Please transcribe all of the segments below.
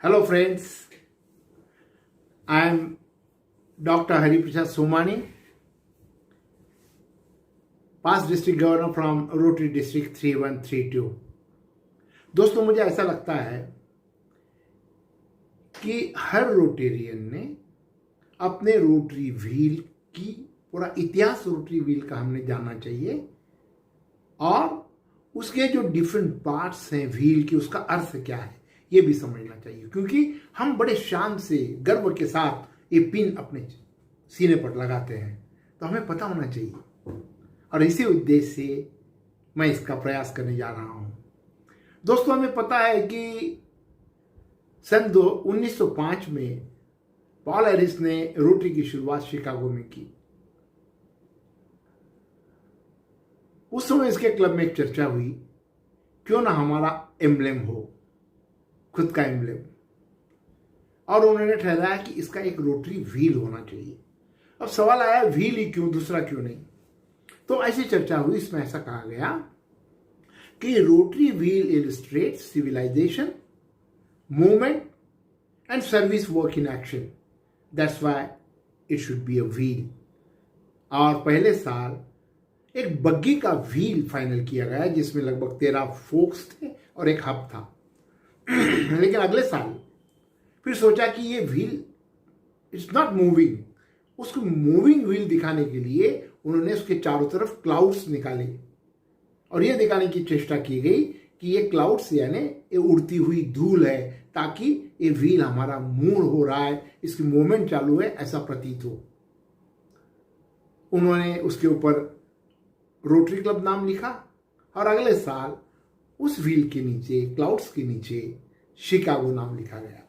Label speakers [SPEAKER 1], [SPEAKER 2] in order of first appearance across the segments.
[SPEAKER 1] Hello friends, I am Dr. Hari Prasad Somani, past district governor from Rotary District 3132। दोस्तों, मुझे ऐसा लगता है कि हर रोटेरियन ने अपने रोटरी व्हील की पूरा इतिहास रोटरी व्हील का हमने जानना चाहिए और उसके जो डिफरेंट पार्ट्स हैं व्हील की, उसका अर्थ क्या है ये भी समझना चाहिए, क्योंकि हम बड़े शान से गर्व के साथ ये पिन अपने सीने पर लगाते हैं, तो हमें पता होना चाहिए। और इसी उद्देश्य से मैं इसका प्रयास करने जा रहा हूं। दोस्तों, हमें पता है कि सन 1905 में पॉल एरिस ने रोटरी की शुरुआत शिकागो में की। उस समय इसके क्लब में एक चर्चा हुई, क्यों ना हमारा एम्ब्लेम हो, खुद का एम्ब्लेम, और उन्होंने ठहराया कि इसका एक रोटरी व्हील होना चाहिए। अब सवाल आया, व्हील ही क्यों, दूसरा क्यों नहीं? तो ऐसी चर्चा हुई, इसमें ऐसा कहा गया कि Rotary wheel illustrates civilisation, movement and service work in action, that's why it should be a wheel. और पहले साल एक बग्गी का व्हील फाइनल किया गया जिसमें लगभग 13 फोक्स थे और एक हब था। लेकिन अगले साल फिर सोचा कि ये व्हील इट्स नॉट मूविंग, उसको मूविंग व्हील दिखाने के लिए उन्होंने उसके चारों तरफ क्लाउड्स निकाले और ये दिखाने की चेष्टा की गई कि ये क्लाउड्स यानी ये उड़ती हुई धूल है, ताकि ये व्हील हमारा मूव हो रहा है, इसकी मूवमेंट चालू है, ऐसा प्रतीत हो। उन्होंने उसके ऊपर रोटरी क्लब नाम लिखा और अगले साल उस व्हील के नीचे, क्लाउड्स के नीचे शिकागो नाम लिखा गया।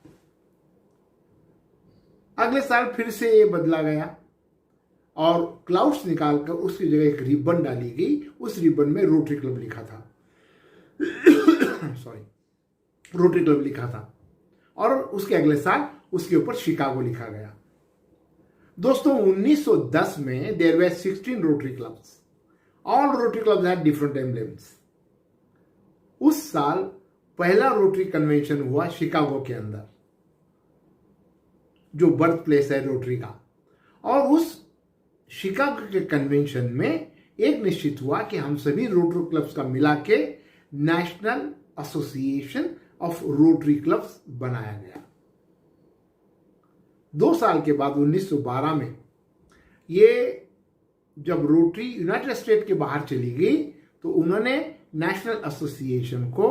[SPEAKER 1] अगले साल फिर से ये बदला गया और क्लाउड्स निकालकर उसकी जगह एक रिबन डाली गई, उस रिबन में रोटरी क्लब लिखा था रोटरी क्लब लिखा था और उसके अगले साल उसके ऊपर शिकागो लिखा गया। दोस्तों, 1910 में there were 16 Rotary clubs. All Rotary clubs had different emblems. उस साल पहला रोटरी कन्वेंशन हुआ शिकागो के अंदर, जो बर्थ प्लेस है रोटरी का, और उस शिकागो के कन्वेंशन में एक निश्चित हुआ कि हम सभी रोटरी क्लब्स का मिला के national association of rotary clubs बनाया गया। 2 साल के बाद 1912 में ये जब रोटरी यूनाइटेड स्टेट के बाहर चली गई तो उन्होंने नेशनल एसोसिएशन को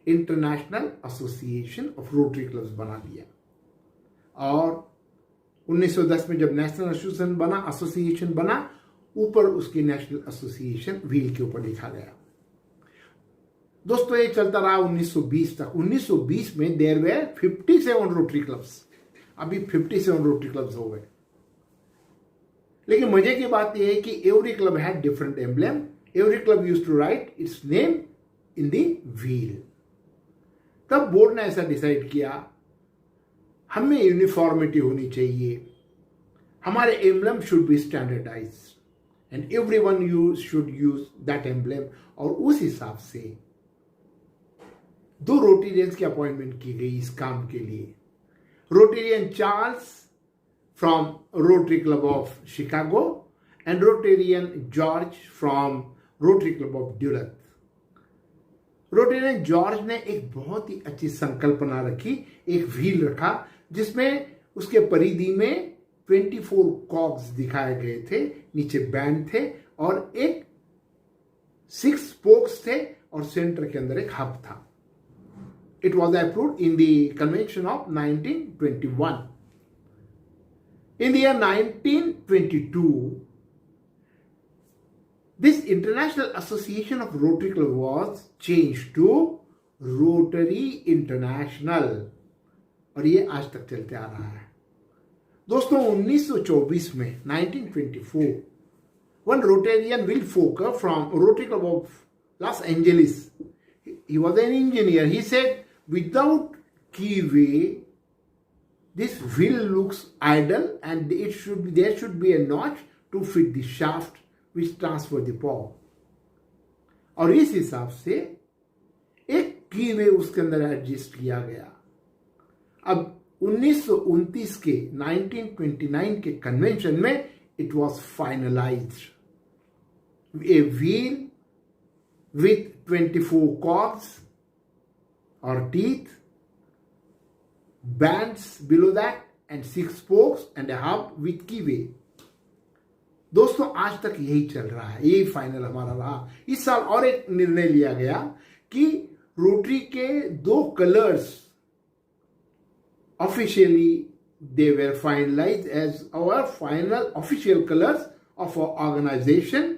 [SPEAKER 1] international association of rotary clubs बना दिया। और 1910 में जब नेशनल एसोसिएशन बना, ऊपर उसकी नेशनल एसोसिएशन व्हील के ऊपर लिखा गया। दोस्तों, ये चलता रहा 1920 तक। 1920 में देयर वर 57 रोटरी क्लब्स। अभी 57 रोटरी क्लब्स हो गए। लेकिन मजे की बात यह है कि every club had different emblem. Every club used to write its name in the wheel. तब बोर्ड ने ऐसा डिसाइड किया, हमें यूनिफॉर्मिटी होनी चाहिए, हमारे emblem should be standardised and everyone should use that emblem. और उस हिसाब से 2 रोटेरियंस की अपॉइंटमेंट की गई इस काम के लिए। Rotarian Charles from Rotary Club of Chicago and Rotarian George from Rotary Club of Duluth। Rotarian George ने एक बहुत ही अच्छी संकल्पना रखी, एक व्हील रखा जिसमें उसके परिधि में 24 कॉग्स दिखाए गए थे, नीचे बैंड थे और एक 6 स्पोक्स थे और सेंटर के अंदर एक हब था। It was approved in the convention of 1921। In the year 1922, this International Association of Rotary Club was changed to Rotary International और ये आज तक चलते आ रहा है। दोस्तों, 1924 में 1924, one Rotarian Will Foker from Rotary Club of Los Angeles, he was an engineer. He said, without keyway, this wheel looks idle and there should be a notch to fit the shaft which transfer the power। और इस हिसाब से एक कीवे उसके अंदर adjust किया गया अब 1929 के 1929 के कन्वेंशन में it was finalised. A wheel with 24 cords or teeth, bands below that and 6 spokes and a hub with keyway। दोस्तों आज तक यही चल रहा है, यही फाइनल हमारा रहा। इस साल और एक निर्णय लिया गया कि रोटरी के 2 colours officially they were finalised as our final official colours of organisation,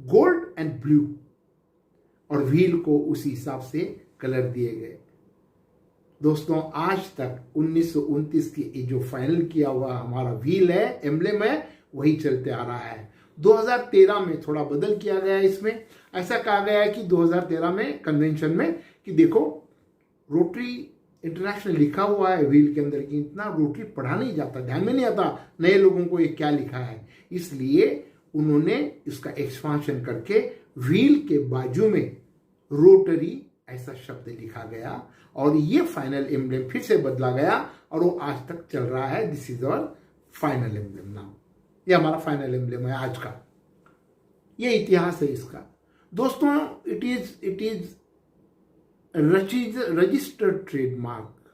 [SPEAKER 1] gold and blue, और व्हील को उसी हिसाब से कलर दिए गए। दोस्तों आज तक 1929 की जो फाइनल किया हुआ हमारा व्हील है, एम्ब्लेम है, वही चलते आ रहा है। 2013 में थोड़ा बदल किया गया है। इसमें ऐसा कहा गया है कि 2013 में कन्वेंशन में कि देखो रोटरी इंटरनेशनल लिखा हुआ है व्हील के अंदर, कि इतना रोटरी पढ़ा नहीं जाता, ध्यान में नहीं आता नए लोगों को ये क्या लिखा है, इसलिए उन्होंने इसका एक्सपांशन करके व्हील के बाजू में रोटरी ऐसा शब्द लिखा गया और ये फाइनल एम्ब्लेम फिर से बदला गया और वो आज तक चल रहा है। This is our final emblem now, ये हमारा फाइनल एम्ब्लेम है आज का। ये इतिहास है इसका। दोस्तों it is registered trademark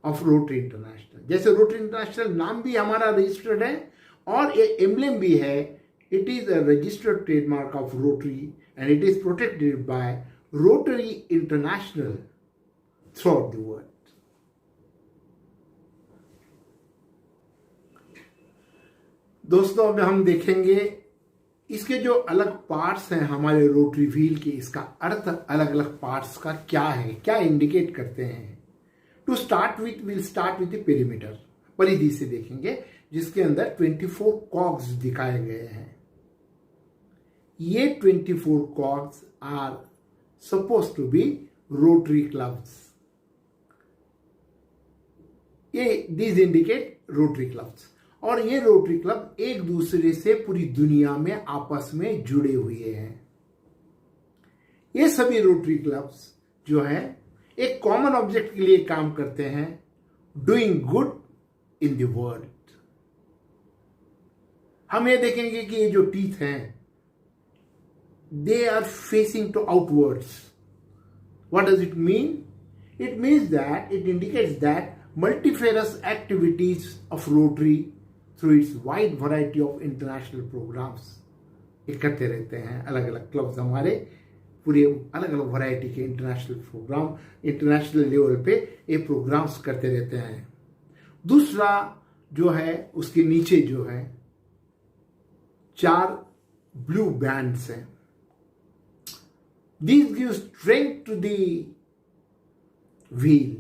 [SPEAKER 1] of rotary international. जैसे रोटरी इंटरनेशनल नाम भी हमारा रजिस्टर्ड है और ये एम्ब्लेम भी है। It is a registered trademark of rotary and it is protected by Rotary International throughout the world। दोस्तों अब हम देखेंगे इसके जो अलग पार्ट्स हैं हमारे रोटरी व्हील के, इसका अर्थ अलग अलग पार्ट्स का क्या है, क्या इंडिकेट करते हैं। To start with will start with perimeter, परिधि से देखेंगे, जिसके अंदर 24 कॉग्स दिखाए गए हैं। ये 24 cogs are supposed to be rotary clubs। these indicate rotary clubs, और ये रोटरी क्लब एक दूसरे से पूरी दुनिया में आपस में जुड़े हुए हैं। ये सभी रोटरी क्लब्स जो है एक कॉमन ऑब्जेक्ट के लिए काम करते हैं, doing good in the world. हम ये देखेंगे कि ये जो टीथ हैं they are facing to outwards। What does it mean? It means that it indicates that multifarious activities of Rotary through its wide variety of international programs ये करते रहते हैं। अलग अलग क्लब्स हमारे पूरे अलग अलग वैरायटी के इंटरनेशनल प्रोग्राम, इंटरनेशनल लेवल पे ये प्रोग्राम्स करते रहते हैं। दूसरा जो है उसके नीचे जो है 4 ब्लू बैंड्स हैं। These give strength to the wheel।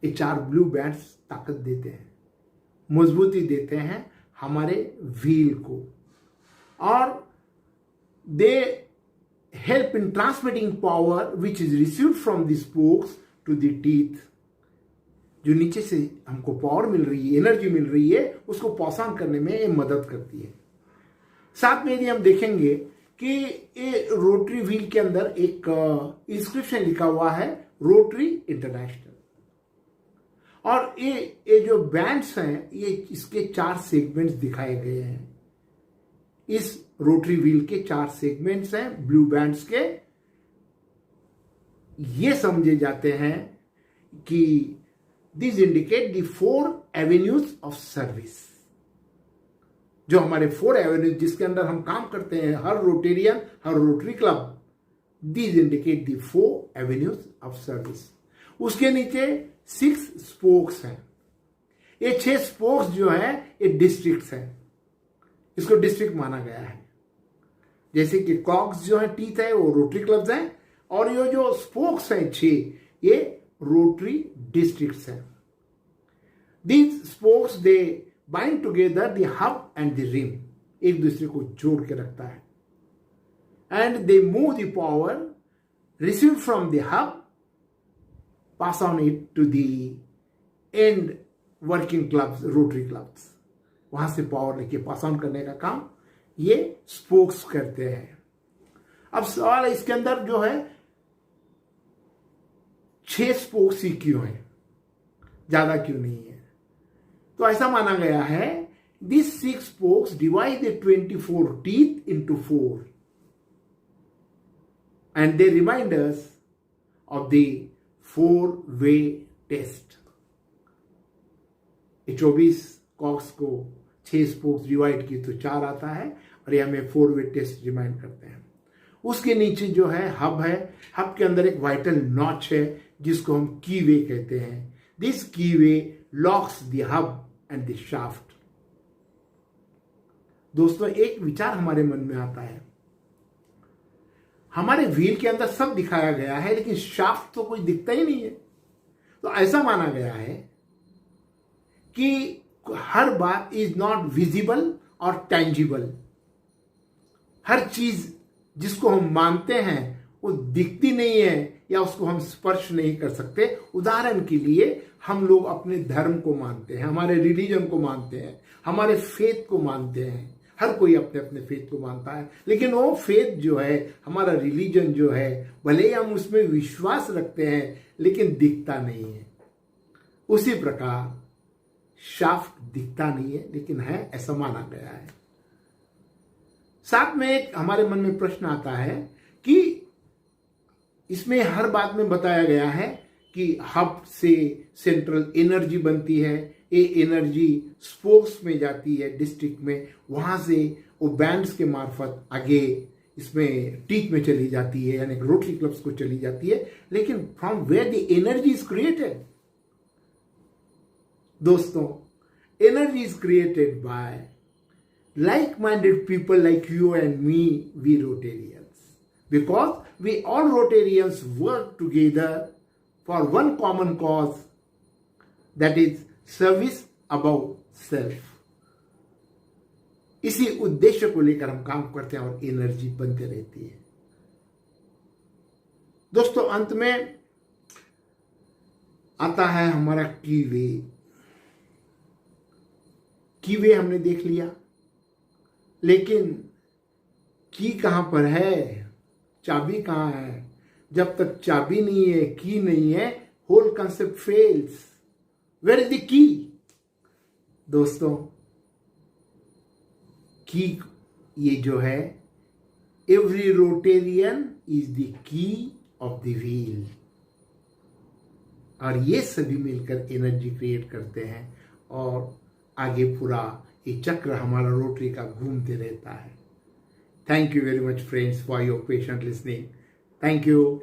[SPEAKER 1] ये 4 ब्लू बैंड्स ताकत देते हैं, मजबूती देते हैं हमारे व्हील को, और they help in transmitting power which is received from the spokes to the teeth. जो नीचे से हमको पावर मिल रही है, एनर्जी मिल रही है, उसको पास ऑन करने में ये मदद करती है। साथ में यदि हम देखेंगे कि ये रोटरी व्हील के अंदर एक इंस्क्रिप्शन लिखा हुआ है रोटरी इंटरनेशनल, और ये जो बैंड्स हैं ये इसके 4 सेगमेंट्स दिखाए गए हैं। इस रोटरी व्हील के 4 सेगमेंट्स हैं ब्लू बैंड्स के। ये समझे जाते हैं कि this indicate the 4 avenues of service. जो हमारे 4 एवेन्यूज जिसके अंदर हम काम करते हैं, हर रोटेरियन, हर Rotary club, these indicate the 4 avenues of service. उसके नीचे 6 स्पोक्स हैं। ये 6 स्पोक्स जो है ये डिस्ट्रिक्ट्स हैं, इसको डिस्ट्रिक्ट माना गया है। जैसे कि कॉग्स जो है, टीथ है, वो रोटरी क्लब्स हैं, और ये जो स्पोक्स हैं 6, ये रोटरी डिस्ट्रिक्ट्स हैं। These spokes they bind together the hub and the rim, एक दूसरे को जोड़ के रखता है, and they move the power receive from the hub, pass on it to the end working clubs, Rotary clubs. वहां से पावर लेके पास ऑन करने का काम ये स्पोक्स करते हैं। अब सवाल है इसके अंदर जो है 6 स्पोक्स ही क्यों है? ज्यादा क्यों नहीं है? तो ऐसा माना गया है, this 6 spokes divide the 24 teeth into 4 and they remind us of the 4-way test. 24 COX को 6 स्पोक्स डिवाइड की तो 4 आता है, और ये हमें 4-वे टेस्ट रिमाइंड करते हैं। उसके नीचे जो है हब है, हब के अंदर एक वाइटल नॉच है जिसको हम कीवे कहते हैं। This कीवे locks the hub and the shaft. दोस्तों, एक विचार हमारे मन में आता है, हमारे व्हील के अंदर सब दिखाया गया है लेकिन शाफ्ट तो कोई दिखता ही नहीं है। तो ऐसा माना गया है कि हर बात इज नॉट विजिबल और टेंजिबल। हर चीज जिसको हम मानते हैं वो दिखती नहीं है या उसको हम स्पर्श नहीं कर सकते। उदाहरण के लिए हम लोग अपने धर्म को मानते हैं, हमारे रिलीजन को मानते हैं, हमारे फेथ को मानते हैं। हर कोई अपने अपने फेथ को मानता है, लेकिन वो फेथ जो है, हमारा रिलीजन जो है, भले ही हम उसमें विश्वास रखते हैं लेकिन दिखता नहीं है। उसी प्रकार शाफ्ट दिखता नहीं है लेकिन है, ऐसा माना गया है। साथ में एक हमारे मन में प्रश्न आता है कि इसमें हर बात में बताया गया है कि हब से सेंट्रल एनर्जी बनती है, ये एनर्जी स्पोक्स में जाती है डिस्ट्रिक्ट में, वहां से वो बैंड्स के मार्फत आगे इसमें टीथ में चली जाती है, यानी रोटरी क्लब्स को चली जाती है। लेकिन from where the energy is created, दोस्तों, energy is created by like-minded people like you and me, we Rotarians. Because we all Rotarians work together for one common cause, that is service above self. इसी उद्देश्य को लेकर हम काम करते हैं और एनर्जी बनते रहती है। दोस्तों, अंत में आता है हमारा कीवे। कीवे हमने देख लिया, लेकिन की कहां पर है, चाबी कहां है? जब तक चाबी नहीं है, की नहीं है, whole concept fails. Where is the key? दोस्तों, की ये जो है, every Rotarian is the key of the wheel, और ये सभी मिलकर एनर्जी क्रिएट करते हैं और आगे पूरा ये चक्र हमारा रोटरी का घूमते रहता है। Thank you very much friends for your patient listening. Thank you.